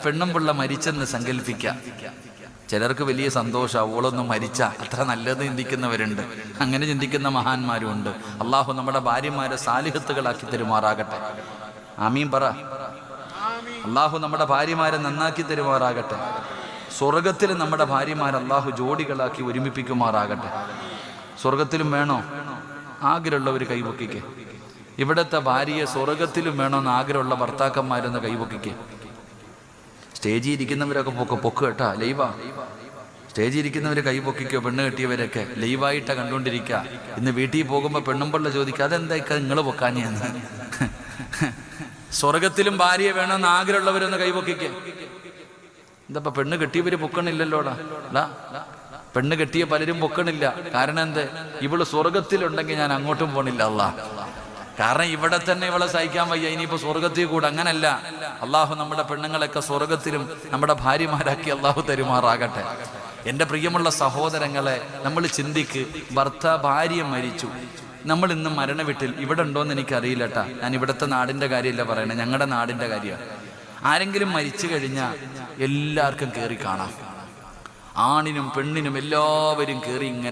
പെണ്ണും പിള്ള മരിച്ചെന്ന് സങ്കല്പിക്കാം. ചിലർക്ക് വലിയ സന്തോഷം, അവളൊന്നും മരിച്ച അത്ര നല്ലത് ചിന്തിക്കുന്നവരുണ്ട്, അങ്ങനെ ചിന്തിക്കുന്ന മഹാന്മാരും ഉണ്ട്. അള്ളാഹു നമ്മുടെ ഭാര്യമാരെ സാലിഹത്തുകളാക്കി തരുമാറാകട്ടെ. ആമീൻ പറ. അള്ളാഹു നമ്മുടെ ഭാര്യമാരെ നന്നാക്കി തരുമാറാകട്ടെ. സ്വർഗത്തിൽ നമ്മുടെ ഭാര്യമാരെ അള്ളാഹു ജോഡികളാക്കി ഒരുമിപ്പിക്കുമാറാകട്ടെ. സ്വർഗത്തിലും വേണോ? ആഗ്രഹമുള്ളവർ കൈപൊക്കിക്കേ. ഇവിടുത്തെ ഭാര്യയെ സ്വർഗത്തിലും വേണമെന്ന് ആഗ്രഹമുള്ള ഭർത്താക്കന്മാരെന്ന് കൈപൊക്കിക്കേ. സ്റ്റേജിൽ ഇരിക്കുന്നവരൊക്കെ പൊക്ക് കേട്ടാ, ലൈവാ. സ്റ്റേജിൽ ഇരിക്കുന്നവർ കൈ പൊക്കിക്കോ. പെണ്ണ് കെട്ടിയവരൊക്കെ ലൈവായിട്ടാ കണ്ടുകൊണ്ടിരിക്കുക. ഇന്ന് വീട്ടിൽ പോകുമ്പോൾ പെണ്ണുമ്പിള്ള ചോദിക്കുക, അതെന്താ നിങ്ങൾ പൊക്കാഞ്ഞെന്ന്. സ്വർഗത്തിലും ഭാര്യയെ വേണമെന്ന് ആഗ്രഹമുള്ളവരൊന്ന് കൈ പൊക്കിക്കേ. എന്താ പെണ്ണ് കെട്ടിയവര് പൊക്കണില്ലല്ലോടാ. പെണ്ണ് കെട്ടിയ പലരും പൊക്കണില്ല. കാരണം എന്ത്? ഇവള് സ്വർഗത്തിലുണ്ടെങ്കിൽ ഞാൻ അങ്ങോട്ടും പോണില്ല അല്ലാ. കാരണം ഇവിടെ തന്നെ ഇവളെ സഹിക്കാൻ വയ്യ, ഇനിയിപ്പോൾ സ്വർഗത്തിൽ കൂടെ. അങ്ങനല്ല. അള്ളാഹു നമ്മുടെ പെണ്ണുങ്ങളൊക്കെ സ്വർഗത്തിലും നമ്മുടെ ഭാര്യമാരാക്കി അള്ളാഹു തരുമാറാകട്ടെ. എൻ്റെ പ്രിയമുള്ള സഹോദരങ്ങളെ, നമ്മൾ ചിന്തിക്ക്. ഭാര്യ മരിച്ചു, നമ്മൾ ഇന്ന് മരണവീട്ടിൽ. ഇവിടെ ഉണ്ടോയെന്ന് എനിക്കറിയില്ല കേട്ടാ. ഞാൻ ഇവിടുത്തെ നാടിൻ്റെ കാര്യമല്ല പറയണേ, ഞങ്ങളുടെ നാടിൻ്റെ കാര്യമാണ്. ആരെങ്കിലും മരിച്ചു കഴിഞ്ഞാൽ എല്ലാവർക്കും കയറി കാണാം. ആണിനും പെണ്ണിനും എല്ലാവരും കയറി ഇങ്ങനെ